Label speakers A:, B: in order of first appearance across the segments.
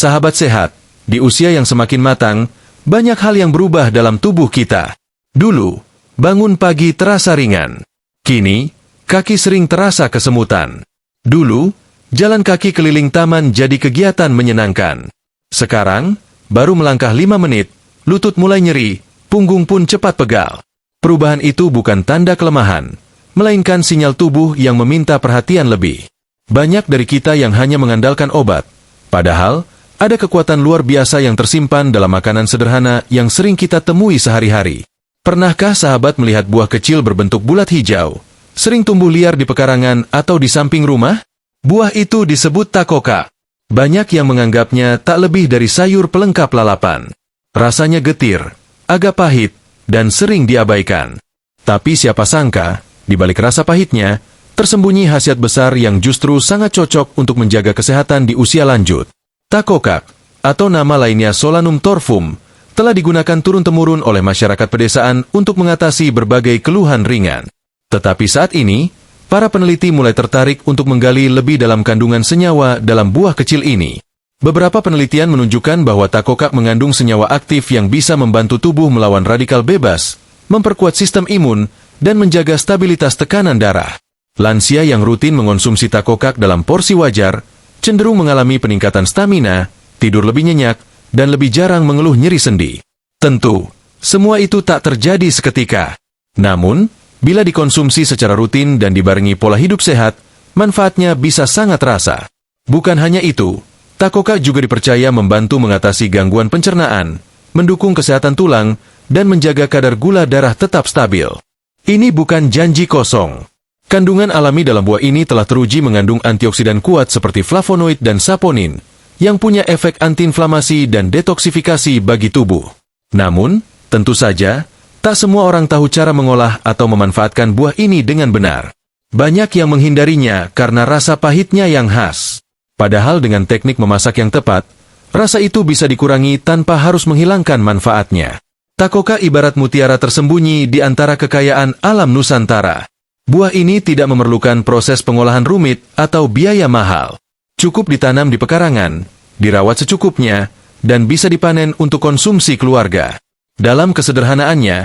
A: Sahabat sehat, di usia yang semakin matang, banyak hal yang berubah dalam tubuh kita. Dulu, bangun pagi terasa ringan. Kini, kaki sering terasa kesemutan. Dulu, jalan kaki keliling taman jadi kegiatan menyenangkan. Sekarang, baru melangkah 5 menit, lutut mulai nyeri, punggung pun cepat pegal. Perubahan itu bukan tanda kelemahan, melainkan sinyal tubuh yang meminta perhatian lebih. Banyak dari kita yang hanya mengandalkan obat, padahal ada kekuatan luar biasa yang tersimpan dalam makanan sederhana yang sering kita temui sehari-hari. Pernahkah sahabat melihat buah kecil berbentuk bulat hijau, sering tumbuh liar di pekarangan atau di samping rumah? Buah itu disebut takoka. Banyak yang menganggapnya tak lebih dari sayur pelengkap lalapan. Rasanya getir, agak pahit, dan sering diabaikan. Tapi siapa sangka, di balik rasa pahitnya, tersembunyi khasiat besar yang justru sangat cocok untuk menjaga kesehatan di usia lanjut. Takokak, atau nama lainnya Solanum torfum, telah digunakan turun-temurun oleh masyarakat pedesaan untuk mengatasi berbagai keluhan ringan. Tetapi saat ini, para peneliti mulai tertarik untuk menggali lebih dalam kandungan senyawa dalam buah kecil ini. Beberapa penelitian menunjukkan bahwa takokak mengandung senyawa aktif yang bisa membantu tubuh melawan radikal bebas, memperkuat sistem imun, dan menjaga stabilitas tekanan darah. Lansia yang rutin mengonsumsi takokak dalam porsi wajar, cenderung mengalami peningkatan stamina, tidur lebih nyenyak, dan lebih jarang mengeluh nyeri sendi. Tentu, semua itu tak terjadi seketika. Namun, bila dikonsumsi secara rutin dan dibarengi pola hidup sehat, manfaatnya bisa sangat terasa. Bukan hanya itu, takokak juga dipercaya membantu mengatasi gangguan pencernaan, mendukung kesehatan tulang, dan menjaga kadar gula darah tetap stabil. Ini bukan janji kosong. Kandungan alami dalam buah ini telah teruji mengandung antioksidan kuat seperti flavonoid dan saponin, yang punya efek antiinflamasi dan detoksifikasi bagi tubuh. Namun, tentu saja, tak semua orang tahu cara mengolah atau memanfaatkan buah ini dengan benar. Banyak yang menghindarinya karena rasa pahitnya yang khas. Padahal dengan teknik memasak yang tepat, rasa itu bisa dikurangi tanpa harus menghilangkan manfaatnya. Takoka ibarat mutiara tersembunyi di antara kekayaan alam Nusantara. Buah ini tidak memerlukan proses pengolahan rumit atau biaya mahal. Cukup ditanam di pekarangan, dirawat secukupnya, dan bisa dipanen untuk konsumsi keluarga. Dalam kesederhanaannya,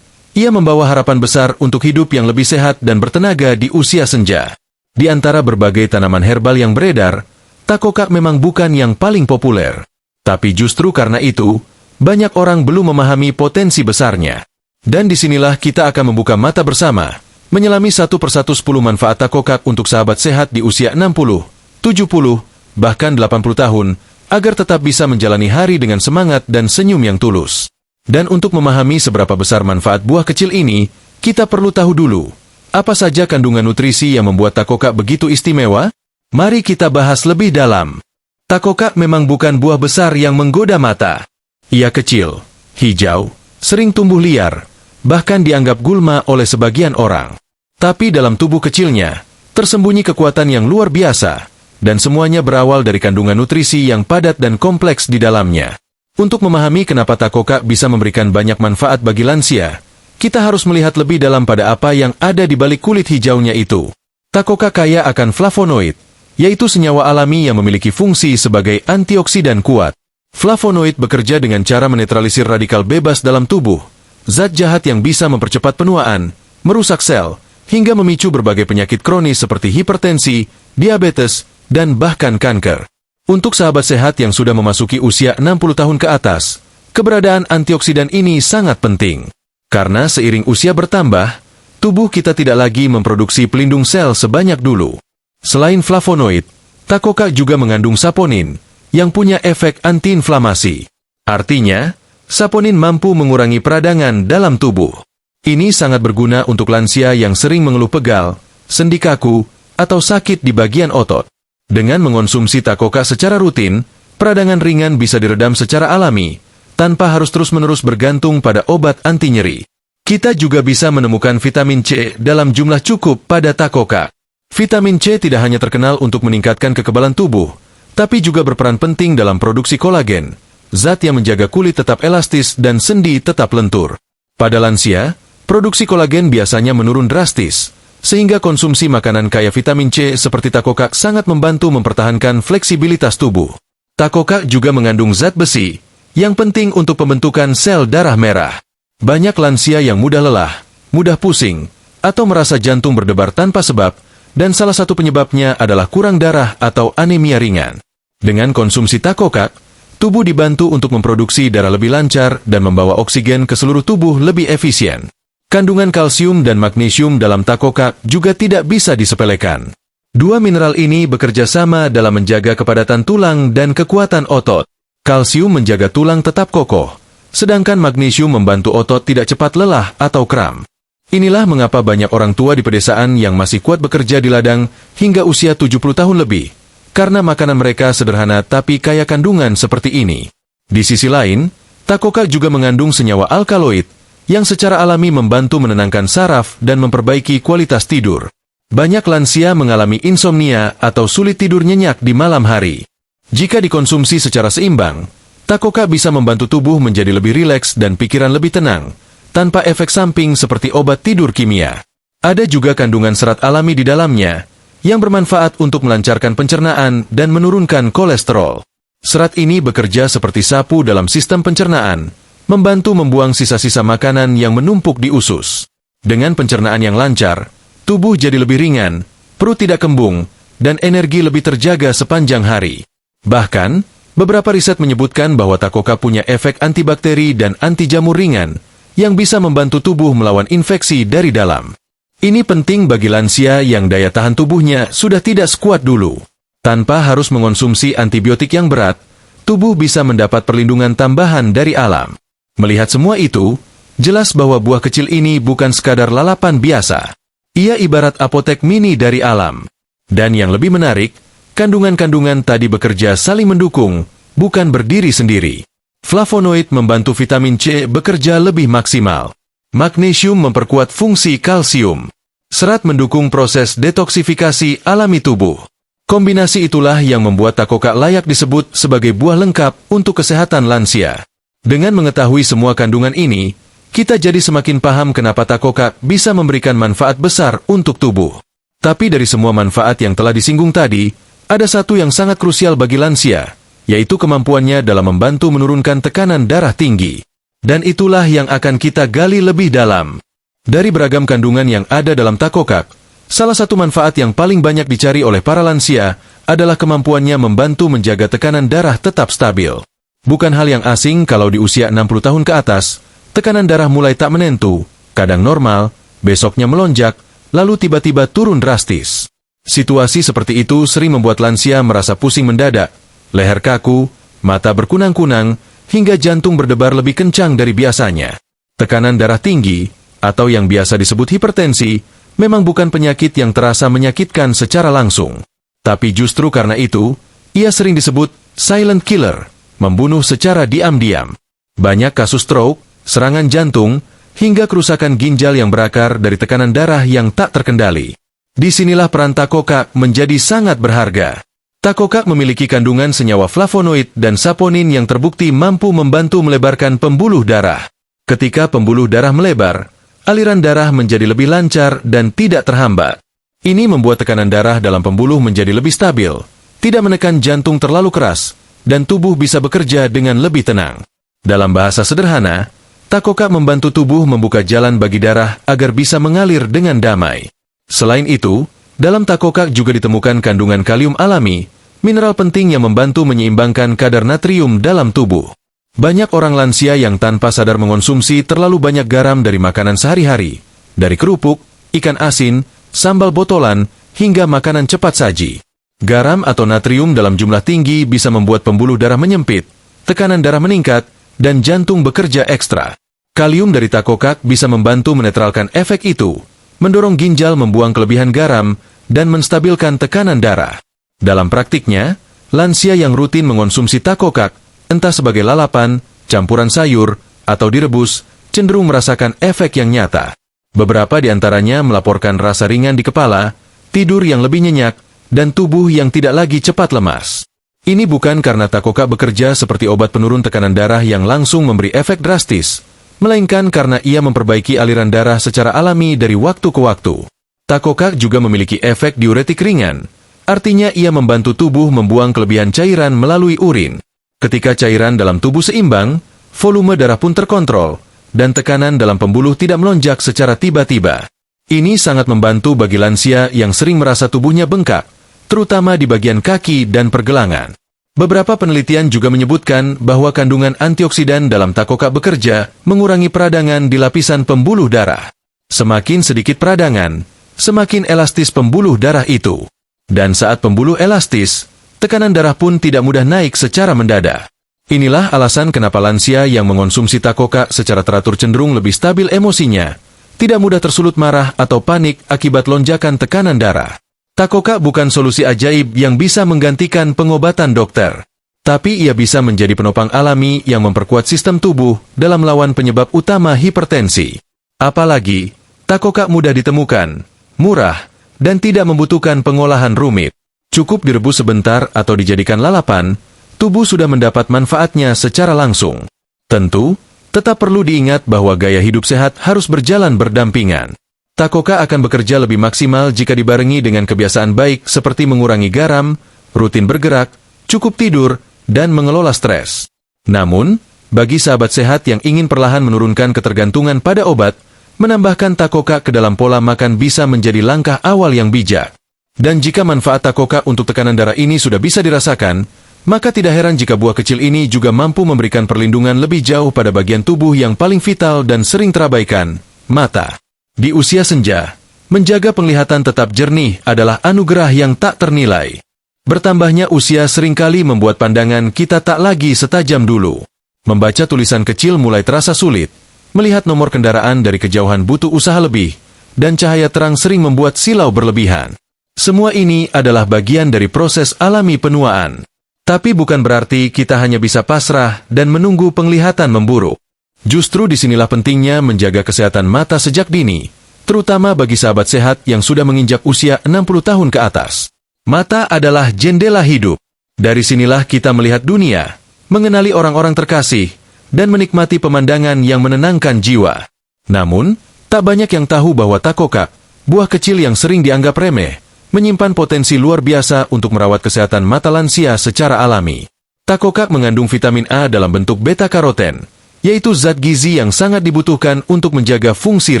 A: ia membawa harapan besar untuk hidup yang lebih sehat dan bertenaga di usia senja. Di antara berbagai tanaman herbal yang beredar, takokak memang bukan yang paling populer. Tapi justru karena itu, banyak orang belum memahami potensi besarnya. Dan disinilah kita akan membuka mata bersama, menyelami satu persatu 10 manfaat takokak untuk sahabat sehat di usia 60, 70, bahkan 80 tahun, agar tetap bisa menjalani hari dengan semangat dan senyum yang tulus. Dan untuk memahami seberapa besar manfaat buah kecil ini, kita perlu tahu dulu, apa saja kandungan nutrisi yang membuat takokak begitu istimewa? Mari kita bahas lebih dalam. Takokak memang bukan buah besar yang menggoda mata. Ia kecil, hijau, sering tumbuh liar, bahkan dianggap gulma oleh sebagian orang. Tapi dalam tubuh kecilnya, tersembunyi kekuatan yang luar biasa, dan semuanya berawal dari kandungan nutrisi yang padat dan kompleks di dalamnya. Untuk memahami kenapa takokak bisa memberikan banyak manfaat bagi lansia, kita harus melihat lebih dalam pada apa yang ada di balik kulit hijaunya itu. Takokak kaya akan flavonoid, yaitu senyawa alami yang memiliki fungsi sebagai antioksidan kuat. Flavonoid bekerja dengan cara menetralisir radikal bebas dalam tubuh, zat jahat yang bisa mempercepat penuaan, merusak sel, hingga memicu berbagai penyakit kronis seperti hipertensi, diabetes, dan bahkan kanker. Untuk sahabat sehat yang sudah memasuki usia 60 tahun ke atas, keberadaan antioksidan ini sangat penting. Karena seiring usia bertambah, tubuh kita tidak lagi memproduksi pelindung sel sebanyak dulu. Selain flavonoid, takokak juga mengandung saponin, yang punya efek antiinflamasi. Artinya, saponin mampu mengurangi peradangan dalam tubuh. Ini sangat berguna untuk lansia yang sering mengeluh pegal, sendi kaku, atau sakit di bagian otot. Dengan mengonsumsi takokak secara rutin, peradangan ringan bisa diredam secara alami, tanpa harus terus-menerus bergantung pada obat anti nyeri. Kita juga bisa menemukan vitamin C dalam jumlah cukup pada takokak. Vitamin C tidak hanya terkenal untuk meningkatkan kekebalan tubuh, tapi juga berperan penting dalam produksi kolagen, zat yang menjaga kulit tetap elastis dan sendi tetap lentur. Pada lansia, produksi kolagen biasanya menurun drastis, sehingga konsumsi makanan kaya vitamin C seperti takokak sangat membantu mempertahankan fleksibilitas tubuh. Takokak juga mengandung zat besi, yang penting untuk pembentukan sel darah merah. Banyak lansia yang mudah lelah, mudah pusing, atau merasa jantung berdebar tanpa sebab, dan salah satu penyebabnya adalah kurang darah atau anemia ringan. Dengan konsumsi takokak, tubuh dibantu untuk memproduksi darah lebih lancar dan membawa oksigen ke seluruh tubuh lebih efisien. Kandungan kalsium dan magnesium dalam takokak juga tidak bisa disepelekan. Dua mineral ini bekerja sama dalam menjaga kepadatan tulang dan kekuatan otot. Kalsium menjaga tulang tetap kokoh, sedangkan magnesium membantu otot tidak cepat lelah atau kram. Inilah mengapa banyak orang tua di pedesaan yang masih kuat bekerja di ladang hingga usia 70 tahun lebih, karena makanan mereka sederhana tapi kaya kandungan seperti ini. Di sisi lain, takokak juga mengandung senyawa alkaloid, yang secara alami membantu menenangkan saraf dan memperbaiki kualitas tidur. Banyak lansia mengalami insomnia atau sulit tidur nyenyak di malam hari. Jika dikonsumsi secara seimbang, takokak bisa membantu tubuh menjadi lebih rileks dan pikiran lebih tenang, tanpa efek samping seperti obat tidur kimia. Ada juga kandungan serat alami di dalamnya, yang bermanfaat untuk melancarkan pencernaan dan menurunkan kolesterol. Serat ini bekerja seperti sapu dalam sistem pencernaan, membantu membuang sisa-sisa makanan yang menumpuk di usus. Dengan pencernaan yang lancar, tubuh jadi lebih ringan, perut tidak kembung, dan energi lebih terjaga sepanjang hari. Bahkan, beberapa riset menyebutkan bahwa takokak punya efek antibakteri dan anti jamur ringan, yang bisa membantu tubuh melawan infeksi dari dalam. Ini penting bagi lansia yang daya tahan tubuhnya sudah tidak sekuat dulu. Tanpa harus mengonsumsi antibiotik yang berat, tubuh bisa mendapat perlindungan tambahan dari alam. Melihat semua itu, jelas bahwa buah kecil ini bukan sekadar lalapan biasa. Ia ibarat apotek mini dari alam. Dan yang lebih menarik, kandungan-kandungan tadi bekerja saling mendukung, bukan berdiri sendiri. Flavonoid membantu vitamin C bekerja lebih maksimal. Magnesium memperkuat fungsi kalsium. Serat mendukung proses detoksifikasi alami tubuh. Kombinasi itulah yang membuat takokak layak disebut sebagai buah lengkap untuk kesehatan lansia. Dengan mengetahui semua kandungan ini, kita jadi semakin paham kenapa takokak bisa memberikan manfaat besar untuk tubuh. Tapi dari semua manfaat yang telah disinggung tadi, ada satu yang sangat krusial bagi lansia, yaitu kemampuannya dalam membantu menurunkan tekanan darah tinggi. Dan itulah yang akan kita gali lebih dalam. Dari beragam kandungan yang ada dalam takokak, salah satu manfaat yang paling banyak dicari oleh para lansia adalah kemampuannya membantu menjaga tekanan darah tetap stabil. Bukan hal yang asing kalau di usia 60 tahun ke atas, tekanan darah mulai tak menentu, kadang normal, besoknya melonjak, lalu tiba-tiba turun drastis. Situasi seperti itu sering membuat lansia merasa pusing mendadak, leher kaku, mata berkunang-kunang, hingga jantung berdebar lebih kencang dari biasanya. Tekanan darah tinggi, atau yang biasa disebut hipertensi, memang bukan penyakit yang terasa menyakitkan secara langsung. Tapi justru karena itu, ia sering disebut silent killer, membunuh secara diam-diam. Banyak kasus stroke, serangan jantung, hingga kerusakan ginjal yang berakar dari tekanan darah yang tak terkendali. Disinilah peran takokak menjadi sangat berharga. Takokak memiliki kandungan senyawa flavonoid dan saponin yang terbukti mampu membantu melebarkan pembuluh darah. Ketika pembuluh darah melebar, aliran darah menjadi lebih lancar dan tidak terhambat. Ini membuat tekanan darah dalam pembuluh menjadi lebih stabil, tidak menekan jantung terlalu keras, dan tubuh bisa bekerja dengan lebih tenang. Dalam bahasa sederhana, takokak membantu tubuh membuka jalan bagi darah agar bisa mengalir dengan damai. Selain itu, dalam takokak juga ditemukan kandungan kalium alami, mineral penting yang membantu menyeimbangkan kadar natrium dalam tubuh. Banyak orang lansia yang tanpa sadar mengonsumsi terlalu banyak garam dari makanan sehari-hari, dari kerupuk, ikan asin, sambal botolan, hingga makanan cepat saji. Garam atau natrium dalam jumlah tinggi bisa membuat pembuluh darah menyempit, tekanan darah meningkat, dan jantung bekerja ekstra. Kalium dari takokak bisa membantu menetralkan efek itu, mendorong ginjal membuang kelebihan garam, dan menstabilkan tekanan darah. Dalam praktiknya, lansia yang rutin mengonsumsi takokak, entah sebagai lalapan, campuran sayur, atau direbus, cenderung merasakan efek yang nyata. Beberapa di antaranya melaporkan rasa ringan di kepala, tidur yang lebih nyenyak, dan tubuh yang tidak lagi cepat lemas. Ini bukan karena takokak bekerja seperti obat penurun tekanan darah yang langsung memberi efek drastis, melainkan karena ia memperbaiki aliran darah secara alami dari waktu ke waktu. Takokak juga memiliki efek diuretik ringan, artinya ia membantu tubuh membuang kelebihan cairan melalui urin. Ketika cairan dalam tubuh seimbang, volume darah pun terkontrol, dan tekanan dalam pembuluh tidak melonjak secara tiba-tiba. Ini sangat membantu bagi lansia yang sering merasa tubuhnya bengkak, terutama di bagian kaki dan pergelangan. Beberapa penelitian juga menyebutkan bahwa kandungan antioksidan dalam takokak bekerja mengurangi peradangan di lapisan pembuluh darah. Semakin sedikit peradangan, semakin elastis pembuluh darah itu. Dan saat pembuluh elastis, tekanan darah pun tidak mudah naik secara mendadak. Inilah alasan kenapa lansia yang mengonsumsi takokak secara teratur cenderung lebih stabil emosinya, tidak mudah tersulut marah atau panik akibat lonjakan tekanan darah. Takokak bukan solusi ajaib yang bisa menggantikan pengobatan dokter. Tapi ia bisa menjadi penopang alami yang memperkuat sistem tubuh dalam melawan penyebab utama hipertensi. Apalagi, takokak mudah ditemukan, murah, dan tidak membutuhkan pengolahan rumit. Cukup direbus sebentar atau dijadikan lalapan, tubuh sudah mendapat manfaatnya secara langsung. Tentu, tetap perlu diingat bahwa gaya hidup sehat harus berjalan berdampingan. Takokak akan bekerja lebih maksimal jika dibarengi dengan kebiasaan baik seperti mengurangi garam, rutin bergerak, cukup tidur, dan mengelola stres. Namun, bagi sahabat sehat yang ingin perlahan menurunkan ketergantungan pada obat, menambahkan takokak ke dalam pola makan bisa menjadi langkah awal yang bijak. Dan jika manfaat takokak untuk tekanan darah ini sudah bisa dirasakan, maka tidak heran jika buah kecil ini juga mampu memberikan perlindungan lebih jauh pada bagian tubuh yang paling vital dan sering terabaikan, mata. Di usia senja, menjaga penglihatan tetap jernih adalah anugerah yang tak ternilai. Bertambahnya usia seringkali membuat pandangan kita tak lagi setajam dulu. Membaca tulisan kecil mulai terasa sulit, melihat nomor kendaraan dari kejauhan butuh usaha lebih, dan cahaya terang sering membuat silau berlebihan. Semua ini adalah bagian dari proses alami penuaan. Tapi bukan berarti kita hanya bisa pasrah dan menunggu penglihatan memburuk. Justru disinilah pentingnya menjaga kesehatan mata sejak dini, terutama bagi sahabat sehat yang sudah menginjak usia 60 tahun ke atas. Mata adalah jendela hidup. Dari sinilah kita melihat dunia, mengenali orang-orang terkasih, dan menikmati pemandangan yang menenangkan jiwa. Namun, tak banyak yang tahu bahwa takokak, buah kecil yang sering dianggap remeh, menyimpan potensi luar biasa untuk merawat kesehatan mata lansia secara alami. Takokak mengandung vitamin A dalam bentuk beta-karoten, yaitu zat gizi yang sangat dibutuhkan untuk menjaga fungsi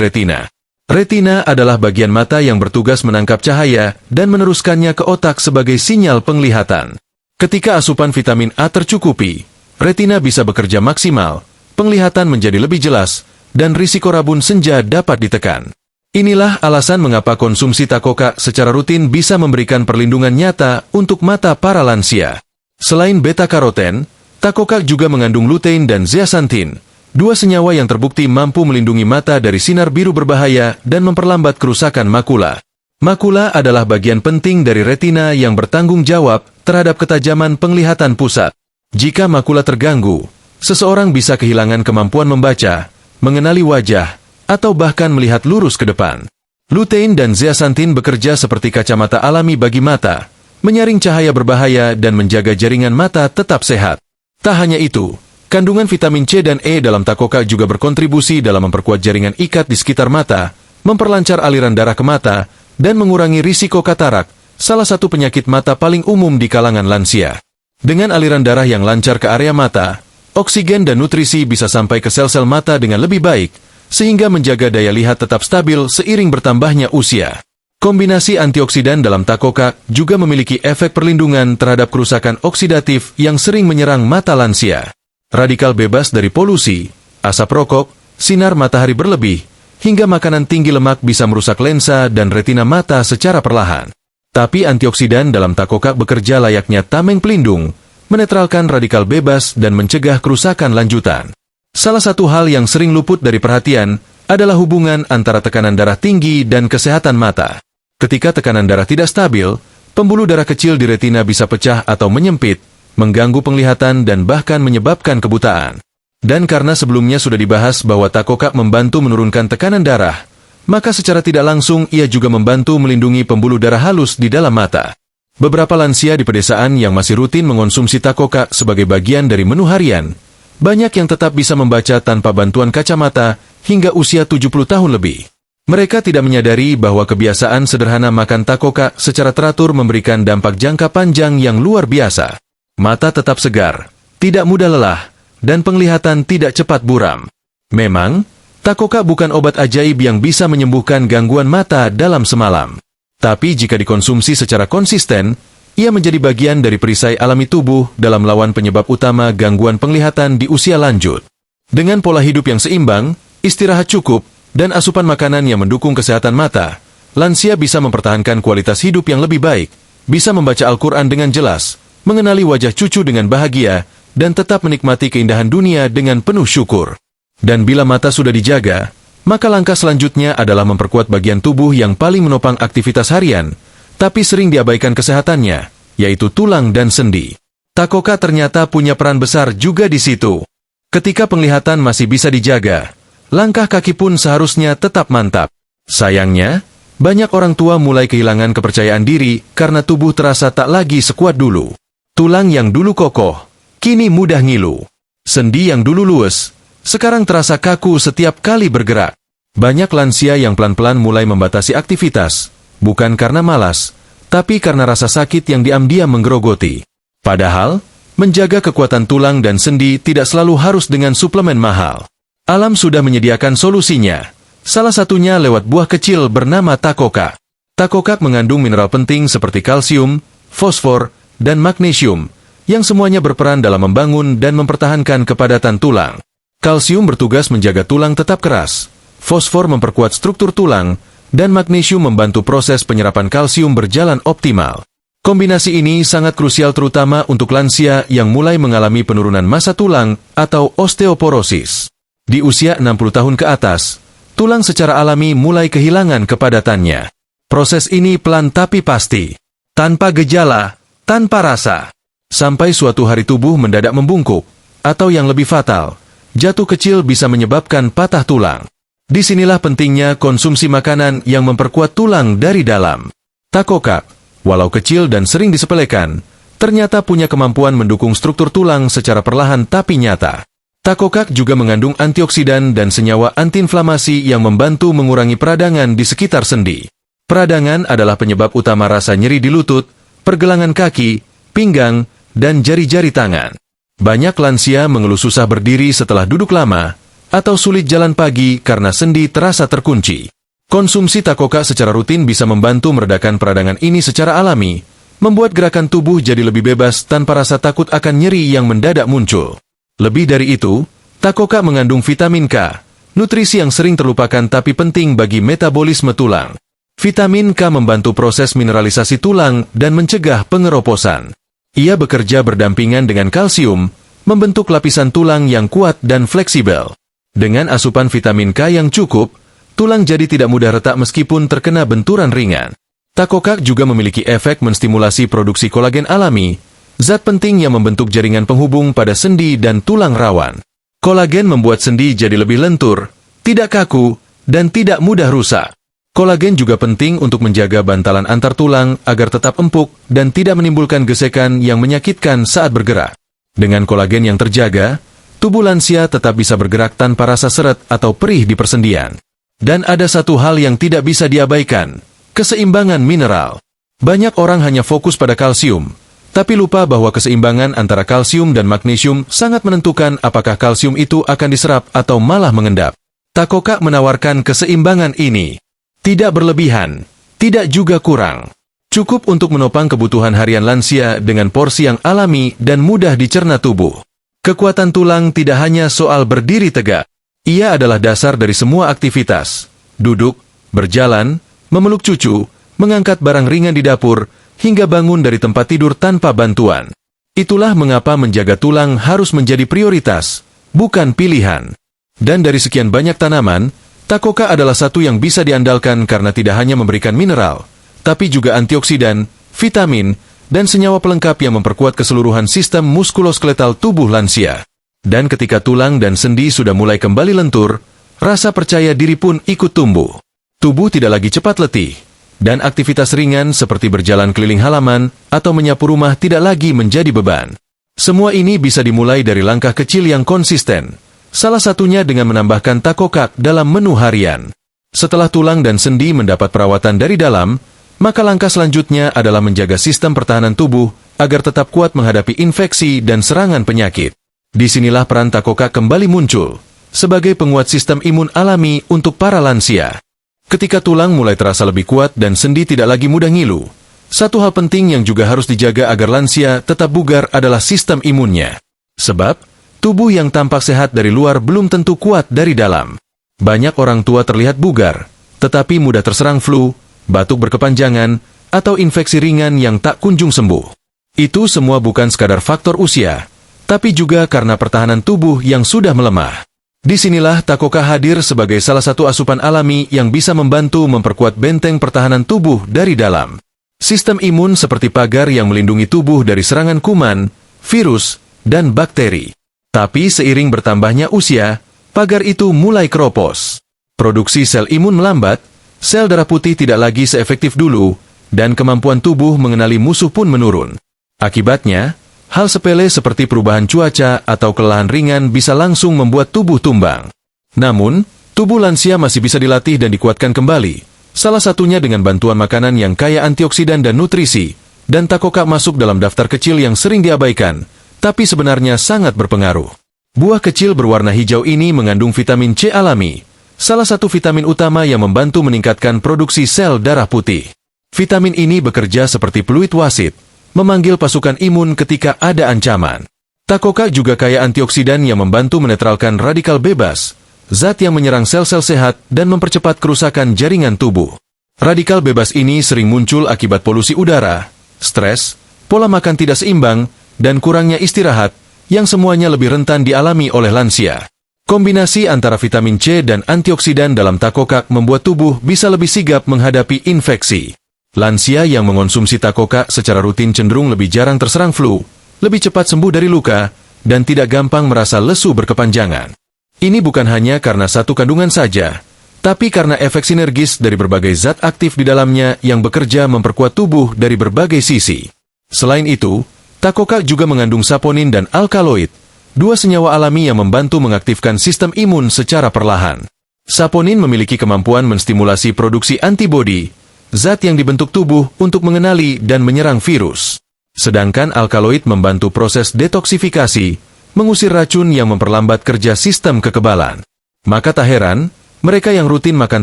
A: retina. Retina adalah bagian mata yang bertugas menangkap cahaya dan meneruskannya ke otak sebagai sinyal penglihatan. Ketika asupan vitamin A tercukupi, retina bisa bekerja maksimal, penglihatan menjadi lebih jelas, dan risiko rabun senja dapat ditekan. Inilah alasan mengapa konsumsi takokak secara rutin bisa memberikan perlindungan nyata untuk mata para lansia. Selain beta-karoten, takokak juga mengandung lutein dan zeaxanthin, dua senyawa yang terbukti mampu melindungi mata dari sinar biru berbahaya dan memperlambat kerusakan makula. Makula adalah bagian penting dari retina yang bertanggung jawab terhadap ketajaman penglihatan pusat. Jika makula terganggu, seseorang bisa kehilangan kemampuan membaca, mengenali wajah, atau bahkan melihat lurus ke depan. Lutein dan zeaxanthin bekerja seperti kacamata alami bagi mata, menyaring cahaya berbahaya dan menjaga jaringan mata tetap sehat. Tak hanya itu, kandungan vitamin C dan E dalam takokak juga berkontribusi dalam memperkuat jaringan ikat di sekitar mata, memperlancar aliran darah ke mata, dan mengurangi risiko katarak, salah satu penyakit mata paling umum di kalangan lansia. Dengan aliran darah yang lancar ke area mata, oksigen dan nutrisi bisa sampai ke sel-sel mata dengan lebih baik, sehingga menjaga daya lihat tetap stabil seiring bertambahnya usia. Kombinasi antioksidan dalam takokak juga memiliki efek perlindungan terhadap kerusakan oksidatif yang sering menyerang mata lansia. Radikal bebas dari polusi, asap rokok, sinar matahari berlebih, hingga makanan tinggi lemak bisa merusak lensa dan retina mata secara perlahan. Tapi antioksidan dalam takokak bekerja layaknya tameng pelindung, menetralkan radikal bebas dan mencegah kerusakan lanjutan. Salah satu hal yang sering luput dari perhatian adalah hubungan antara tekanan darah tinggi dan kesehatan mata. Ketika tekanan darah tidak stabil, pembuluh darah kecil di retina bisa pecah atau menyempit, mengganggu penglihatan dan bahkan menyebabkan kebutaan. Dan karena sebelumnya sudah dibahas bahwa takokak membantu menurunkan tekanan darah, maka secara tidak langsung ia juga membantu melindungi pembuluh darah halus di dalam mata. Beberapa lansia di pedesaan yang masih rutin mengonsumsi takokak sebagai bagian dari menu harian, banyak yang tetap bisa membaca tanpa bantuan kacamata hingga usia 70 tahun lebih. Mereka tidak menyadari bahwa kebiasaan sederhana makan takoka secara teratur memberikan dampak jangka panjang yang luar biasa. Mata tetap segar, tidak mudah lelah, dan penglihatan tidak cepat buram. Memang, takoka bukan obat ajaib yang bisa menyembuhkan gangguan mata dalam semalam. Tapi jika dikonsumsi secara konsisten, ia menjadi bagian dari perisai alami tubuh dalam melawan penyebab utama gangguan penglihatan di usia lanjut. Dengan pola hidup yang seimbang, istirahat cukup, dan asupan makanan yang mendukung kesehatan mata, lansia bisa mempertahankan kualitas hidup yang lebih baik, bisa membaca Al-Quran dengan jelas, mengenali wajah cucu dengan bahagia, dan tetap menikmati keindahan dunia dengan penuh syukur. Dan bila mata sudah dijaga, maka langkah selanjutnya adalah memperkuat bagian tubuh yang paling menopang aktivitas harian, tapi sering diabaikan kesehatannya, yaitu tulang dan sendi. Takoka ternyata punya peran besar juga di situ. Ketika penglihatan masih bisa dijaga, langkah kaki pun seharusnya tetap mantap. Sayangnya, banyak orang tua mulai kehilangan kepercayaan diri karena tubuh terasa tak lagi sekuat dulu. Tulang yang dulu kokoh, kini mudah ngilu. Sendi yang dulu luwes, sekarang terasa kaku setiap kali bergerak. Banyak lansia yang pelan-pelan mulai membatasi aktivitas, bukan karena malas, tapi karena rasa sakit yang diam-diam menggerogoti. Padahal, menjaga kekuatan tulang dan sendi tidak selalu harus dengan suplemen mahal. Alam sudah menyediakan solusinya. Salah satunya lewat buah kecil bernama takoka. Takoka mengandung mineral penting seperti kalsium, fosfor, dan magnesium, yang semuanya berperan dalam membangun dan mempertahankan kepadatan tulang. Kalsium bertugas menjaga tulang tetap keras, fosfor memperkuat struktur tulang, dan magnesium membantu proses penyerapan kalsium berjalan optimal. Kombinasi ini sangat krusial terutama untuk lansia yang mulai mengalami penurunan massa tulang atau osteoporosis. Di usia 60 tahun ke atas, tulang secara alami mulai kehilangan kepadatannya. Proses ini pelan tapi pasti, tanpa gejala, tanpa rasa. Sampai suatu hari tubuh mendadak membungkuk, atau yang lebih fatal, jatuh kecil bisa menyebabkan patah tulang. Disinilah pentingnya konsumsi makanan yang memperkuat tulang dari dalam. Takoka, walau kecil dan sering disepelekan, ternyata punya kemampuan mendukung struktur tulang secara perlahan tapi nyata. Takoka juga mengandung antioksidan dan senyawa antiinflamasi yang membantu mengurangi peradangan di sekitar sendi. Peradangan adalah penyebab utama rasa nyeri di lutut, pergelangan kaki, pinggang, dan jari-jari tangan. Banyak lansia mengeluh susah berdiri setelah duduk lama, atau sulit jalan pagi karena sendi terasa terkunci. Konsumsi takoka secara rutin bisa membantu meredakan peradangan ini secara alami, membuat gerakan tubuh jadi lebih bebas tanpa rasa takut akan nyeri yang mendadak muncul. Lebih dari itu, takoka mengandung vitamin K, nutrisi yang sering terlupakan tapi penting bagi metabolisme tulang. Vitamin K membantu proses mineralisasi tulang dan mencegah pengeroposan. Ia bekerja berdampingan dengan kalsium, membentuk lapisan tulang yang kuat dan fleksibel. Dengan asupan vitamin K yang cukup, tulang jadi tidak mudah retak meskipun terkena benturan ringan. Takoka juga memiliki efek menstimulasi produksi kolagen alami, zat penting yang membentuk jaringan penghubung pada sendi dan tulang rawan. Kolagen membuat sendi jadi lebih lentur, tidak kaku, dan tidak mudah rusak. Kolagen juga penting untuk menjaga bantalan antar tulang agar tetap empuk dan tidak menimbulkan gesekan yang menyakitkan saat bergerak. Dengan kolagen yang terjaga, tubuh lansia tetap bisa bergerak tanpa rasa seret atau perih di persendian. Dan ada satu hal yang tidak bisa diabaikan, keseimbangan mineral. Banyak orang hanya fokus pada kalsium, tapi lupa bahwa keseimbangan antara kalsium dan magnesium sangat menentukan apakah kalsium itu akan diserap atau malah mengendap. Takoka menawarkan keseimbangan ini. Tidak berlebihan, tidak juga kurang. Cukup untuk menopang kebutuhan harian lansia dengan porsi yang alami dan mudah dicerna tubuh. Kekuatan tulang tidak hanya soal berdiri tegak. Ia adalah dasar dari semua aktivitas. Duduk, berjalan, memeluk cucu, mengangkat barang ringan di dapur, hingga bangun dari tempat tidur tanpa bantuan. Itulah mengapa menjaga tulang harus menjadi prioritas, bukan pilihan. Dan dari sekian banyak tanaman, takoka adalah satu yang bisa diandalkan karena tidak hanya memberikan mineral, tapi juga antioksidan, vitamin, dan senyawa pelengkap yang memperkuat keseluruhan sistem muskuloskeletal tubuh lansia. Dan ketika tulang dan sendi sudah mulai kembali lentur, rasa percaya diri pun ikut tumbuh. Tubuh tidak lagi cepat letih, dan aktivitas ringan seperti berjalan keliling halaman atau menyapu rumah tidak lagi menjadi beban. Semua ini bisa dimulai dari langkah kecil yang konsisten, salah satunya dengan menambahkan takoka dalam menu harian. Setelah tulang dan sendi mendapat perawatan dari dalam, maka langkah selanjutnya adalah menjaga sistem pertahanan tubuh agar tetap kuat menghadapi infeksi dan serangan penyakit. Disinilah peran Takoka kembali muncul, sebagai penguat sistem imun alami untuk para lansia. Ketika tulang mulai terasa lebih kuat dan sendi tidak lagi mudah ngilu, satu hal penting yang juga harus dijaga agar lansia tetap bugar adalah sistem imunnya. Sebab, tubuh yang tampak sehat dari luar belum tentu kuat dari dalam. Banyak orang tua terlihat bugar, tetapi mudah terserang flu, batuk berkepanjangan, atau infeksi ringan yang tak kunjung sembuh. Itu semua bukan sekadar faktor usia, tapi juga karena pertahanan tubuh yang sudah melemah. Disinilah Takoka hadir sebagai salah satu asupan alami yang bisa membantu memperkuat benteng pertahanan tubuh dari dalam. Sistem imun seperti pagar yang melindungi tubuh dari serangan kuman, virus, dan bakteri. Tapi seiring bertambahnya usia, pagar itu mulai keropos. Produksi sel imun melambat, sel darah putih tidak lagi seefektif dulu, dan kemampuan tubuh mengenali musuh pun menurun. Akibatnya, hal sepele seperti perubahan cuaca atau kelelahan ringan bisa langsung membuat tubuh tumbang. Namun, tubuh lansia masih bisa dilatih dan dikuatkan kembali. Salah satunya dengan bantuan makanan yang kaya antioksidan dan nutrisi, dan Takoka masuk dalam daftar kecil yang sering diabaikan, tapi sebenarnya sangat berpengaruh. Buah kecil berwarna hijau ini mengandung vitamin C alami, salah satu vitamin utama yang membantu meningkatkan produksi sel darah putih. Vitamin ini bekerja seperti peluit wasit, memanggil pasukan imun ketika ada ancaman. Takoka juga kaya antioksidan yang membantu menetralkan radikal bebas, zat yang menyerang sel-sel sehat dan mempercepat kerusakan jaringan tubuh. Radikal bebas ini sering muncul akibat polusi udara, stres, pola makan tidak seimbang, dan kurangnya istirahat, yang semuanya lebih rentan dialami oleh lansia. Kombinasi antara vitamin C dan antioksidan dalam Takoka membuat tubuh bisa lebih sigap menghadapi infeksi. Lansia yang mengonsumsi Takoka secara rutin cenderung lebih jarang terserang flu, lebih cepat sembuh dari luka, dan tidak gampang merasa lesu berkepanjangan. Ini bukan hanya karena satu kandungan saja, tapi karena efek sinergis dari berbagai zat aktif di dalamnya yang bekerja memperkuat tubuh dari berbagai sisi. Selain itu, Takoka juga mengandung saponin dan alkaloid, dua senyawa alami yang membantu mengaktifkan sistem imun secara perlahan. Saponin memiliki kemampuan menstimulasi produksi antibodi, zat yang dibentuk tubuh untuk mengenali dan menyerang virus. Sedangkan alkaloid membantu proses detoksifikasi, mengusir racun yang memperlambat kerja sistem kekebalan. Maka tak heran, mereka yang rutin makan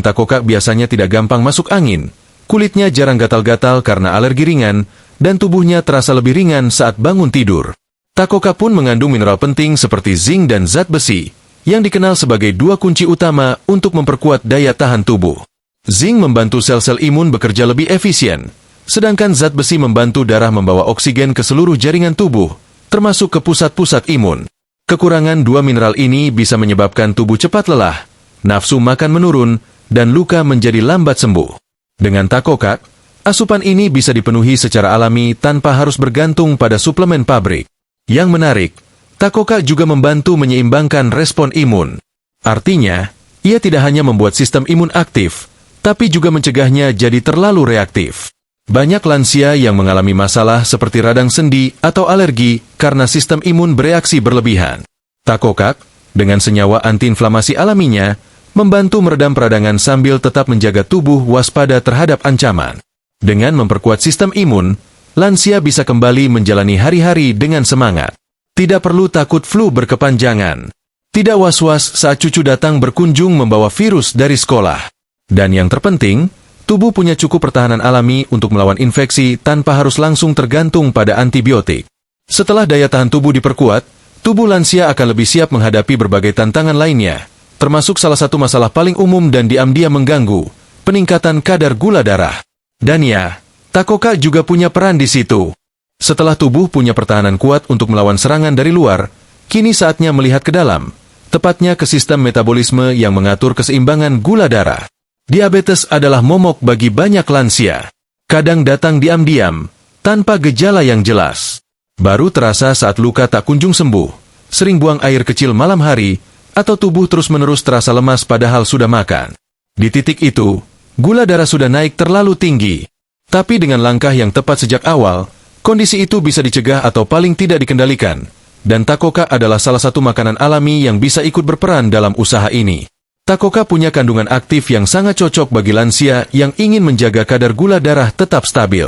A: Takoka biasanya tidak gampang masuk angin, kulitnya jarang gatal-gatal karena alergi ringan, dan tubuhnya terasa lebih ringan saat bangun tidur. Takoka pun mengandung mineral penting seperti zinc dan zat besi, yang dikenal sebagai dua kunci utama untuk memperkuat daya tahan tubuh. Zinc membantu sel-sel imun bekerja lebih efisien, sedangkan zat besi membantu darah membawa oksigen ke seluruh jaringan tubuh, termasuk ke pusat-pusat imun. Kekurangan dua mineral ini bisa menyebabkan tubuh cepat lelah, nafsu makan menurun, dan luka menjadi lambat sembuh. Dengan Takoka, asupan ini bisa dipenuhi secara alami tanpa harus bergantung pada suplemen pabrik. Yang menarik, Takoka juga membantu menyeimbangkan respon imun. Artinya, ia tidak hanya membuat sistem imun aktif, tapi juga mencegahnya jadi terlalu reaktif. Banyak lansia yang mengalami masalah seperti radang sendi atau alergi karena sistem imun bereaksi berlebihan. Takoka, dengan senyawa antiinflamasi alaminya, membantu meredam peradangan sambil tetap menjaga tubuh waspada terhadap ancaman. Dengan memperkuat sistem imun, lansia bisa kembali menjalani hari-hari dengan semangat. Tidak perlu takut flu berkepanjangan. Tidak was-was saat cucu datang berkunjung membawa virus dari sekolah. Dan yang terpenting, tubuh punya cukup pertahanan alami untuk melawan infeksi tanpa harus langsung tergantung pada antibiotik. Setelah daya tahan tubuh diperkuat, tubuh lansia akan lebih siap menghadapi berbagai tantangan lainnya, termasuk salah satu masalah paling umum dan diam-diam mengganggu, peningkatan kadar gula darah. Dan ya, Takoka juga punya peran di situ. Setelah tubuh punya pertahanan kuat untuk melawan serangan dari luar, kini saatnya melihat ke dalam, tepatnya ke sistem metabolisme yang mengatur keseimbangan gula darah. Diabetes adalah momok bagi banyak lansia. Kadang datang diam-diam, tanpa gejala yang jelas. Baru terasa saat luka tak kunjung sembuh, sering buang air kecil malam hari, atau tubuh terus-menerus terasa lemas padahal sudah makan. Di titik itu, gula darah sudah naik terlalu tinggi. Tapi dengan langkah yang tepat sejak awal, kondisi itu bisa dicegah atau paling tidak dikendalikan. Dan Takoka adalah salah satu makanan alami yang bisa ikut berperan dalam usaha ini. Takoka punya kandungan aktif yang sangat cocok bagi lansia yang ingin menjaga kadar gula darah tetap stabil.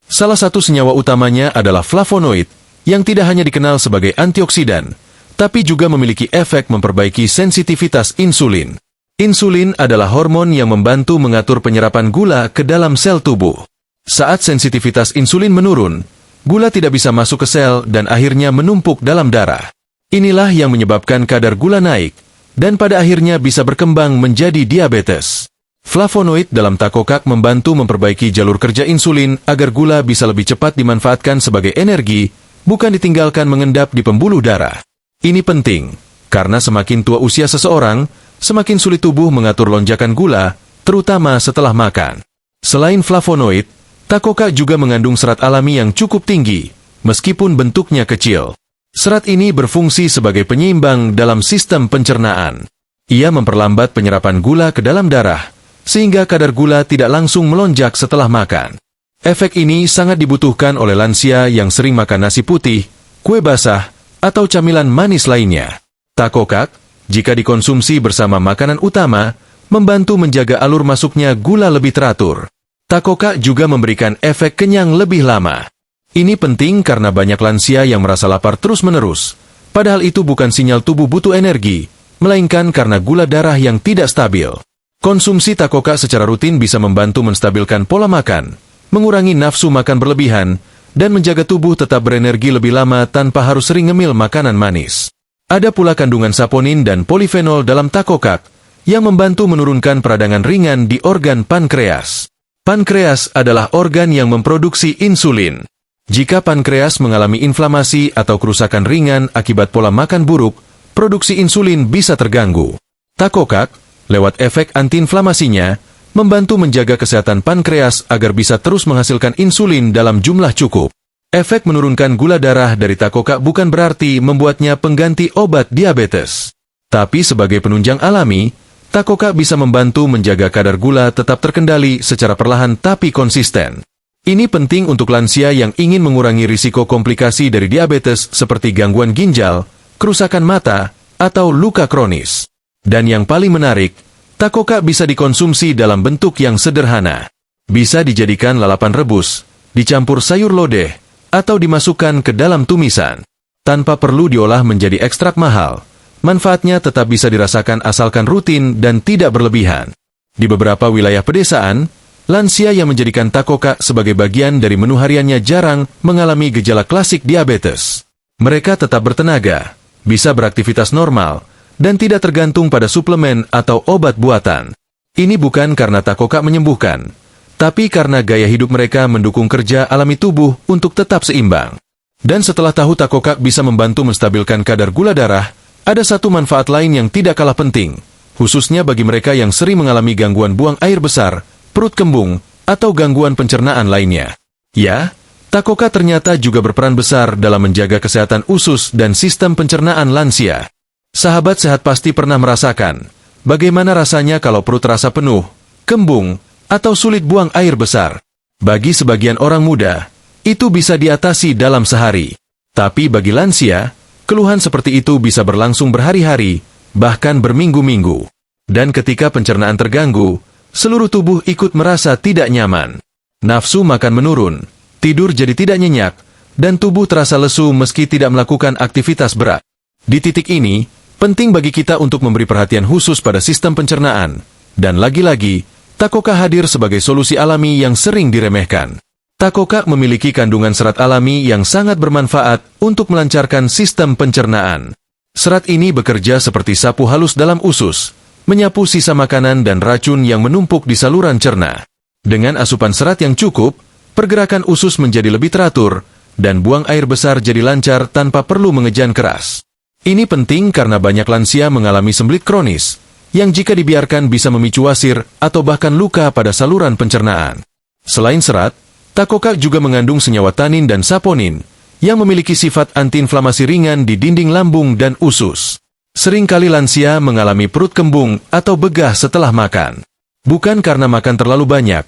A: Salah satu senyawa utamanya adalah flavonoid, yang tidak hanya dikenal sebagai antioksidan, tapi juga memiliki efek memperbaiki sensitivitas insulin. Insulin adalah hormon yang membantu mengatur penyerapan gula ke dalam sel tubuh. Saat sensitivitas insulin menurun, gula tidak bisa masuk ke sel dan akhirnya menumpuk dalam darah. Inilah yang menyebabkan kadar gula naik, dan pada akhirnya bisa berkembang menjadi diabetes. Flavonoid dalam takokak membantu memperbaiki jalur kerja insulin agar gula bisa lebih cepat dimanfaatkan sebagai energi, bukan ditinggalkan mengendap di pembuluh darah. Ini penting, karena semakin tua usia seseorang, semakin sulit tubuh mengatur lonjakan gula, terutama setelah makan. Selain flavonoid, takokak juga mengandung serat alami yang cukup tinggi, meskipun bentuknya kecil. Serat ini berfungsi sebagai penyeimbang dalam sistem pencernaan. Ia memperlambat penyerapan gula ke dalam darah, sehingga kadar gula tidak langsung melonjak setelah makan. Efek ini sangat dibutuhkan oleh lansia yang sering makan nasi putih, kue basah, atau camilan manis lainnya. Takokak, jika dikonsumsi bersama makanan utama, membantu menjaga alur masuknya gula lebih teratur. Takokak juga memberikan efek kenyang lebih lama. Ini penting karena banyak lansia yang merasa lapar terus-menerus, padahal itu bukan sinyal tubuh butuh energi, melainkan karena gula darah yang tidak stabil. Konsumsi takokak secara rutin bisa membantu menstabilkan pola makan, mengurangi nafsu makan berlebihan, dan menjaga tubuh tetap berenergi lebih lama tanpa harus sering ngemil makanan manis. Ada pula kandungan saponin dan polifenol dalam takokak, yang membantu menurunkan peradangan ringan di organ pankreas. Pankreas adalah organ yang memproduksi insulin. Jika pankreas mengalami inflamasi atau kerusakan ringan akibat pola makan buruk, produksi insulin bisa terganggu. Takokak, lewat efek antiinflamasinya, membantu menjaga kesehatan pankreas agar bisa terus menghasilkan insulin dalam jumlah cukup. Efek menurunkan gula darah dari takokak bukan berarti membuatnya pengganti obat diabetes. Tapi sebagai penunjang alami, takokak bisa membantu menjaga kadar gula tetap terkendali secara perlahan tapi konsisten. Ini penting untuk lansia yang ingin mengurangi risiko komplikasi dari diabetes seperti gangguan ginjal, kerusakan mata, atau luka kronis. Dan yang paling menarik, takokak bisa dikonsumsi dalam bentuk yang sederhana. Bisa dijadikan lalapan rebus, dicampur sayur lodeh, atau dimasukkan ke dalam tumisan. Tanpa perlu diolah menjadi ekstrak mahal, manfaatnya tetap bisa dirasakan asalkan rutin dan tidak berlebihan. Di beberapa wilayah pedesaan, lansia yang menjadikan takokak sebagai bagian dari menu hariannya jarang mengalami gejala klasik diabetes. Mereka tetap bertenaga, bisa beraktivitas normal, dan tidak tergantung pada suplemen atau obat buatan. Ini bukan karena takokak menyembuhkan, tapi karena gaya hidup mereka mendukung kerja alami tubuh untuk tetap seimbang. Dan setelah tahu takokak bisa membantu menstabilkan kadar gula darah, ada satu manfaat lain yang tidak kalah penting, khususnya bagi mereka yang sering mengalami gangguan buang air besar, perut kembung, atau gangguan pencernaan lainnya. Ya, takokak ternyata juga berperan besar dalam menjaga kesehatan usus dan sistem pencernaan lansia. Sahabat sehat pasti pernah merasakan bagaimana rasanya kalau perut terasa penuh, kembung, atau sulit buang air besar. Bagi sebagian orang muda, itu bisa diatasi dalam sehari. Tapi bagi lansia, keluhan seperti itu bisa berlangsung berhari-hari, bahkan berminggu-minggu. Dan ketika pencernaan terganggu, seluruh tubuh ikut merasa tidak nyaman. Nafsu makan menurun, tidur jadi tidak nyenyak, dan tubuh terasa lesu meski tidak melakukan aktivitas berat. Di titik ini, penting bagi kita untuk memberi perhatian khusus pada sistem pencernaan. Dan lagi-lagi, takokak hadir sebagai solusi alami yang sering diremehkan. Takokak memiliki kandungan serat alami yang sangat bermanfaat untuk melancarkan sistem pencernaan. Serat ini bekerja seperti sapu halus dalam usus, menyapu sisa makanan dan racun yang menumpuk di saluran cerna. Dengan asupan serat yang cukup, pergerakan usus menjadi lebih teratur, dan buang air besar jadi lancar tanpa perlu mengejan keras. Ini penting karena banyak lansia mengalami sembelit kronis, yang jika dibiarkan bisa memicu wasir atau bahkan luka pada saluran pencernaan. Selain serat, takokak juga mengandung senyawa tanin dan saponin, yang memiliki sifat antiinflamasi ringan di dinding lambung dan usus. Seringkali lansia mengalami perut kembung atau begah setelah makan. Bukan karena makan terlalu banyak,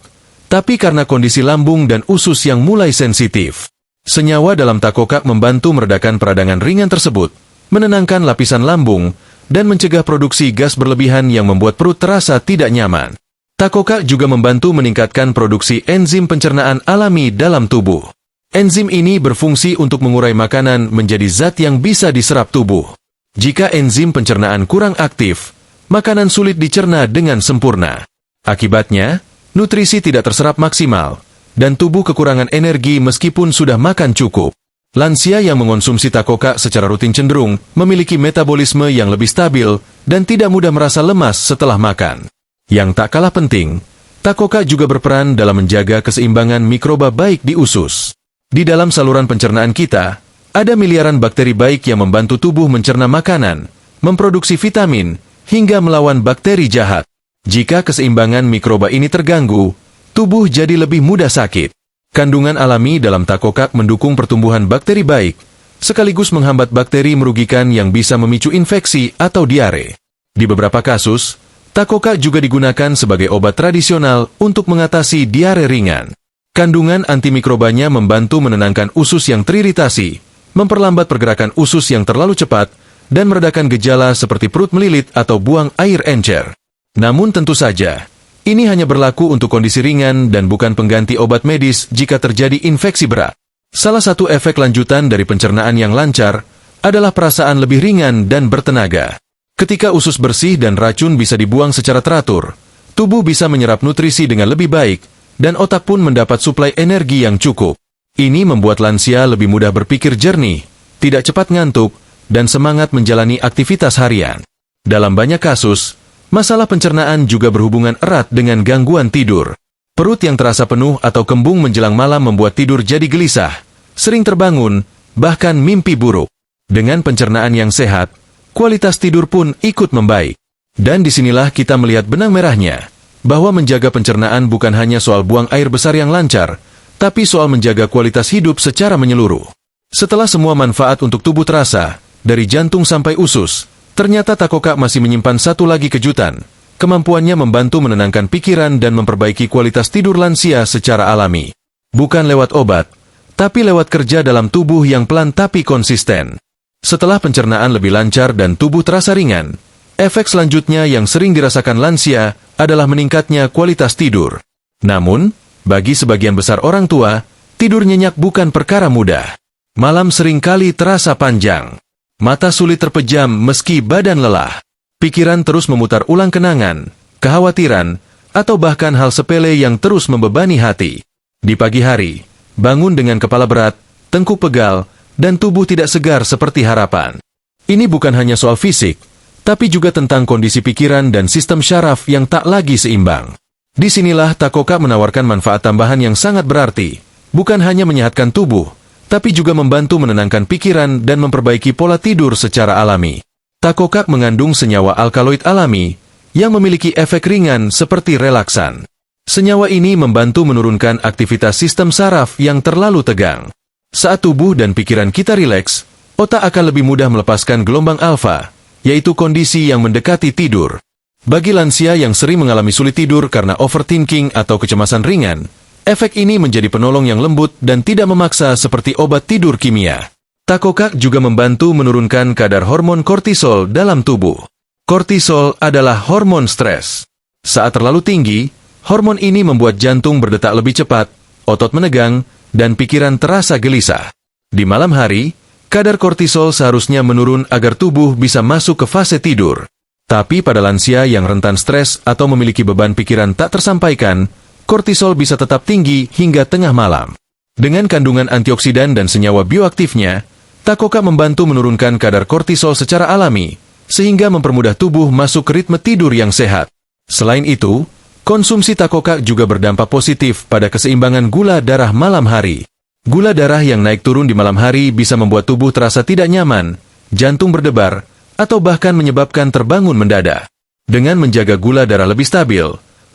A: tapi karena kondisi lambung dan usus yang mulai sensitif. Senyawa dalam takokak membantu meredakan peradangan ringan tersebut, menenangkan lapisan lambung, dan mencegah produksi gas berlebihan yang membuat perut terasa tidak nyaman. Takokak juga membantu meningkatkan produksi enzim pencernaan alami dalam tubuh. Enzim ini berfungsi untuk mengurai makanan menjadi zat yang bisa diserap tubuh. Jika enzim pencernaan kurang aktif, makanan sulit dicerna dengan sempurna. Akibatnya, nutrisi tidak terserap maksimal, dan tubuh kekurangan energi meskipun sudah makan cukup. Lansia yang mengonsumsi takokak secara rutin cenderung memiliki metabolisme yang lebih stabil dan tidak mudah merasa lemas setelah makan. Yang tak kalah penting, takokak juga berperan dalam menjaga keseimbangan mikroba baik di usus. Di dalam saluran pencernaan kita, ada miliaran bakteri baik yang membantu tubuh mencerna makanan, memproduksi vitamin, hingga melawan bakteri jahat. Jika keseimbangan mikroba ini terganggu, tubuh jadi lebih mudah sakit. Kandungan alami dalam takokak mendukung pertumbuhan bakteri baik, sekaligus menghambat bakteri merugikan yang bisa memicu infeksi atau diare. Di beberapa kasus, takokak juga digunakan sebagai obat tradisional untuk mengatasi diare ringan. Kandungan antimikrobanya membantu menenangkan usus yang teriritasi, memperlambat pergerakan usus yang terlalu cepat, dan meredakan gejala seperti perut melilit atau buang air encer. Namun tentu saja, ini hanya berlaku untuk kondisi ringan dan bukan pengganti obat medis jika terjadi infeksi berat. Salah satu efek lanjutan dari pencernaan yang lancar adalah perasaan lebih ringan dan bertenaga. Ketika usus bersih dan racun bisa dibuang secara teratur, tubuh bisa menyerap nutrisi dengan lebih baik, dan otak pun mendapat suplai energi yang cukup. Ini membuat lansia lebih mudah berpikir jernih, tidak cepat ngantuk, dan semangat menjalani aktivitas harian. Dalam banyak kasus, masalah pencernaan juga berhubungan erat dengan gangguan tidur. Perut yang terasa penuh atau kembung menjelang malam membuat tidur jadi gelisah, sering terbangun, bahkan mimpi buruk. Dengan pencernaan yang sehat, kualitas tidur pun ikut membaik. Dan disinilah kita melihat benang merahnya, bahwa menjaga pencernaan bukan hanya soal buang air besar yang lancar, tapi soal menjaga kualitas hidup secara menyeluruh. Setelah semua manfaat untuk tubuh terasa, dari jantung sampai usus, ternyata takokak masih menyimpan satu lagi kejutan. Kemampuannya membantu menenangkan pikiran dan memperbaiki kualitas tidur lansia secara alami. Bukan lewat obat, tapi lewat kerja dalam tubuh yang pelan tapi konsisten. Setelah pencernaan lebih lancar dan tubuh terasa ringan, efek selanjutnya yang sering dirasakan lansia adalah meningkatnya kualitas tidur. Namun, bagi sebagian besar orang tua, tidur nyenyak bukan perkara mudah. Malam seringkali terasa panjang. Mata sulit terpejam meski badan lelah. Pikiran terus memutar ulang kenangan, kekhawatiran, atau bahkan hal sepele yang terus membebani hati. Di pagi hari, bangun dengan kepala berat, tengkuk pegal, dan tubuh tidak segar seperti harapan. Ini bukan hanya soal fisik, tapi juga tentang kondisi pikiran dan sistem syaraf yang tak lagi seimbang. Disinilah takokak menawarkan manfaat tambahan yang sangat berarti, bukan hanya menyehatkan tubuh, tapi juga membantu menenangkan pikiran dan memperbaiki pola tidur secara alami. Takokak mengandung senyawa alkaloid alami yang memiliki efek ringan seperti relaksan. Senyawa ini membantu menurunkan aktivitas sistem saraf yang terlalu tegang. Saat tubuh dan pikiran kita rileks, otak akan lebih mudah melepaskan gelombang alfa, yaitu kondisi yang mendekati tidur. Bagi lansia yang sering mengalami sulit tidur karena overthinking atau kecemasan ringan, efek ini menjadi penolong yang lembut dan tidak memaksa seperti obat tidur kimia. Takokak juga membantu menurunkan kadar hormon kortisol dalam tubuh. Kortisol adalah hormon stres. Saat terlalu tinggi, hormon ini membuat jantung berdetak lebih cepat, otot menegang, dan pikiran terasa gelisah. Di malam hari, kadar kortisol seharusnya menurun agar tubuh bisa masuk ke fase tidur. Tapi pada lansia yang rentan stres atau memiliki beban pikiran tak tersampaikan, kortisol bisa tetap tinggi hingga tengah malam. Dengan kandungan antioksidan dan senyawa bioaktifnya, takokak membantu menurunkan kadar kortisol secara alami, sehingga mempermudah tubuh masuk ke ritme tidur yang sehat. Selain itu, konsumsi takokak juga berdampak positif pada keseimbangan gula darah malam hari. Gula darah yang naik turun di malam hari bisa membuat tubuh terasa tidak nyaman, jantung berdebar, atau bahkan menyebabkan terbangun mendadak. Dengan menjaga gula darah lebih stabil,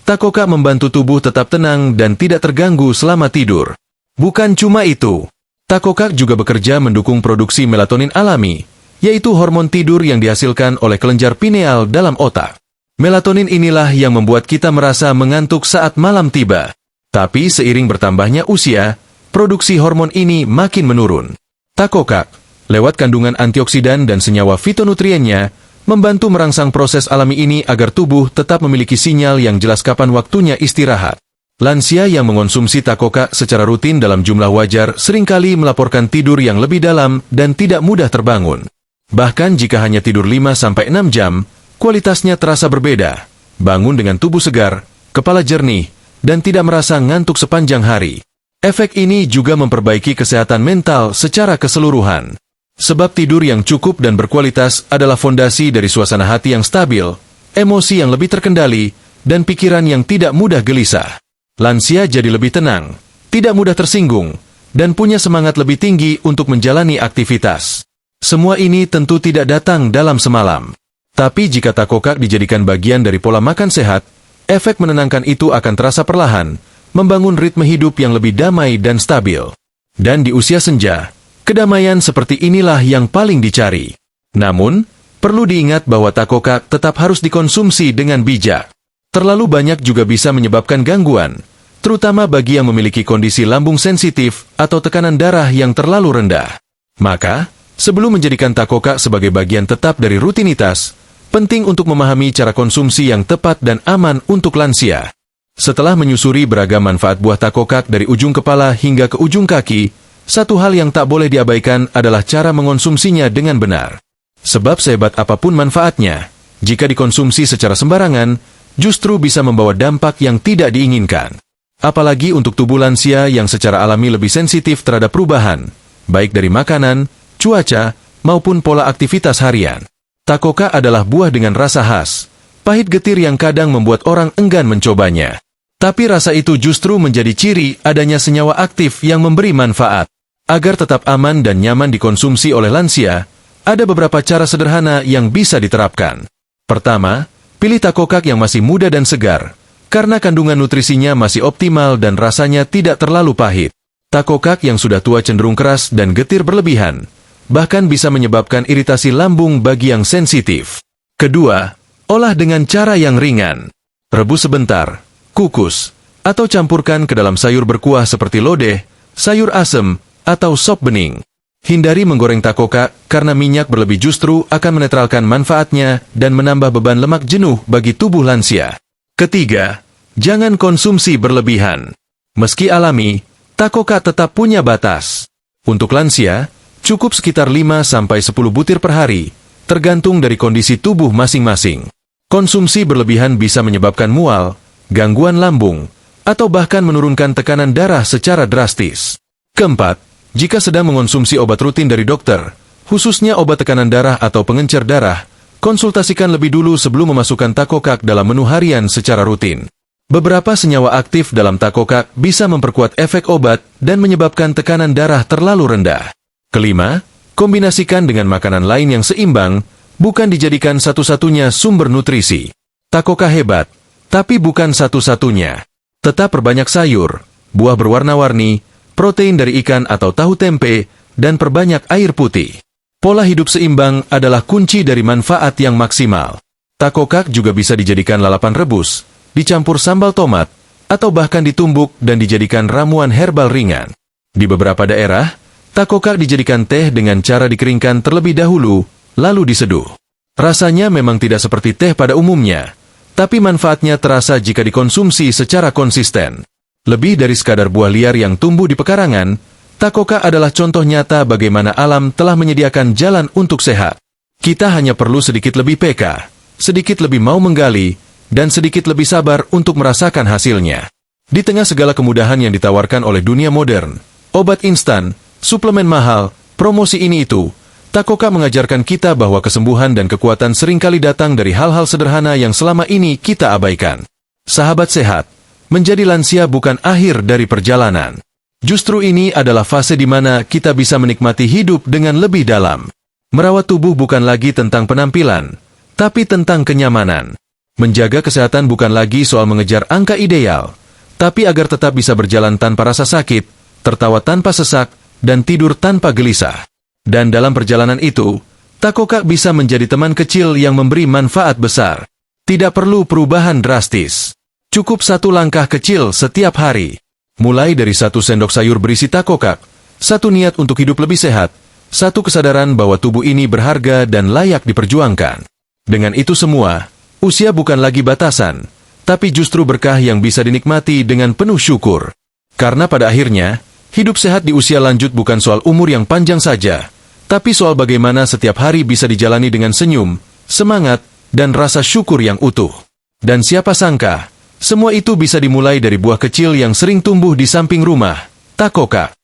A: takokak membantu tubuh tetap tenang dan tidak terganggu selama tidur. Bukan cuma itu, takokak juga bekerja mendukung produksi melatonin alami, yaitu hormon tidur yang dihasilkan oleh kelenjar pineal dalam otak. Melatonin inilah yang membuat kita merasa mengantuk saat malam tiba. Tapi seiring bertambahnya usia, produksi hormon ini makin menurun. Takokak, lewat kandungan antioksidan dan senyawa fitonutriennya, membantu merangsang proses alami ini agar tubuh tetap memiliki sinyal yang jelas kapan waktunya istirahat. Lansia yang mengonsumsi Takoka secara rutin dalam jumlah wajar seringkali melaporkan tidur yang lebih dalam dan tidak mudah terbangun. Bahkan jika hanya tidur 5-6 jam, kualitasnya terasa berbeda. Bangun dengan tubuh segar, kepala jernih, dan tidak merasa ngantuk sepanjang hari. Efek ini juga memperbaiki kesehatan mental secara keseluruhan. Sebab tidur yang cukup dan berkualitas adalah fondasi dari suasana hati yang stabil, emosi yang lebih terkendali, dan pikiran yang tidak mudah gelisah. Lansia jadi lebih tenang, tidak mudah tersinggung, dan punya semangat lebih tinggi untuk menjalani aktivitas. Semua ini tentu tidak datang dalam semalam. Tapi jika Takoka dijadikan bagian dari pola makan sehat, efek menenangkan itu akan terasa perlahan, membangun ritme hidup yang lebih damai dan stabil. Dan di usia senja, kedamaian seperti inilah yang paling dicari. Namun, perlu diingat bahwa Takoka tetap harus dikonsumsi dengan bijak. Terlalu banyak juga bisa menyebabkan gangguan, terutama bagi yang memiliki kondisi lambung sensitif atau tekanan darah yang terlalu rendah. Maka, sebelum menjadikan Takoka sebagai bagian tetap dari rutinitas, penting untuk memahami cara konsumsi yang tepat dan aman untuk lansia. Setelah menyusuri beragam manfaat buah Takoka dari ujung kepala hingga ke ujung kaki, satu hal yang tak boleh diabaikan adalah cara mengonsumsinya dengan benar. Sebab sehebat apapun manfaatnya, jika dikonsumsi secara sembarangan, justru bisa membawa dampak yang tidak diinginkan. Apalagi untuk tubuh lansia yang secara alami lebih sensitif terhadap perubahan, baik dari makanan, cuaca, maupun pola aktivitas harian. Takoka adalah buah dengan rasa khas, pahit getir yang kadang membuat orang enggan mencobanya. Tapi rasa itu justru menjadi ciri adanya senyawa aktif yang memberi manfaat. Agar tetap aman dan nyaman dikonsumsi oleh lansia, ada beberapa cara sederhana yang bisa diterapkan. Pertama, pilih Takoka yang masih muda dan segar, karena kandungan nutrisinya masih optimal dan rasanya tidak terlalu pahit. Takoka yang sudah tua cenderung keras dan getir berlebihan, bahkan bisa menyebabkan iritasi lambung bagi yang sensitif. Kedua, olah dengan cara yang ringan. Rebus sebentar, kukus, atau campurkan ke dalam sayur berkuah seperti lodeh, sayur asem, atau sop bening. Hindari menggoreng Takoka karena minyak berlebih justru akan menetralkan manfaatnya dan menambah beban lemak jenuh bagi tubuh lansia. Ketiga, jangan konsumsi berlebihan. Meski alami, Takoka tetap punya batas. Untuk lansia, cukup sekitar 5-10 butir per hari, tergantung dari kondisi tubuh masing-masing. Konsumsi berlebihan bisa menyebabkan mual, gangguan lambung, atau bahkan menurunkan tekanan darah secara drastis. Keempat, jika sedang mengonsumsi obat rutin dari dokter, khususnya obat tekanan darah atau pengencer darah, konsultasikan lebih dulu sebelum memasukkan Takoka dalam menu harian secara rutin. Beberapa senyawa aktif dalam Takoka bisa memperkuat efek obat dan menyebabkan tekanan darah terlalu rendah. Kelima, kombinasikan dengan makanan lain yang seimbang, bukan dijadikan satu-satunya sumber nutrisi. Takoka hebat, tapi bukan satu-satunya. Tetap perbanyak sayur, buah berwarna-warni, protein dari ikan atau tahu tempe, dan perbanyak air putih. Pola hidup seimbang adalah kunci dari manfaat yang maksimal. Takoka juga bisa dijadikan lalapan rebus, dicampur sambal tomat, atau bahkan ditumbuk dan dijadikan ramuan herbal ringan. Di beberapa daerah, Takoka dijadikan teh dengan cara dikeringkan terlebih dahulu, lalu diseduh. Rasanya memang tidak seperti teh pada umumnya, tapi manfaatnya terasa jika dikonsumsi secara konsisten. Lebih dari sekadar buah liar yang tumbuh di pekarangan, Takoka adalah contoh nyata bagaimana alam telah menyediakan jalan untuk sehat. Kita hanya perlu sedikit lebih peka, sedikit lebih mau menggali, dan sedikit lebih sabar untuk merasakan hasilnya. Di tengah segala kemudahan yang ditawarkan oleh dunia modern, obat instan, suplemen mahal, promosi ini itu, Takoka mengajarkan kita bahwa kesembuhan dan kekuatan seringkali datang dari hal-hal sederhana yang selama ini kita abaikan. Sahabat sehat, menjadi lansia bukan akhir dari perjalanan. Justru ini adalah fase di mana kita bisa menikmati hidup dengan lebih dalam. Merawat tubuh bukan lagi tentang penampilan, tapi tentang kenyamanan. Menjaga kesehatan bukan lagi soal mengejar angka ideal, tapi agar tetap bisa berjalan tanpa rasa sakit, tertawa tanpa sesak, dan tidur tanpa gelisah. Dan dalam perjalanan itu, Takoka bisa menjadi teman kecil yang memberi manfaat besar. Tidak perlu perubahan drastis. Cukup satu langkah kecil setiap hari. Mulai dari 1 sendok sayur berisi Takoka, 1 niat untuk hidup lebih sehat, 1 kesadaran bahwa tubuh ini berharga dan layak diperjuangkan. Dengan itu semua, usia bukan lagi batasan, tapi justru berkah yang bisa dinikmati dengan penuh syukur. Karena pada akhirnya, hidup sehat di usia lanjut bukan soal umur yang panjang saja, tapi soal bagaimana setiap hari bisa dijalani dengan senyum, semangat, dan rasa syukur yang utuh. Dan siapa sangka, semua itu bisa dimulai dari buah kecil yang sering tumbuh di samping rumah, Takoka.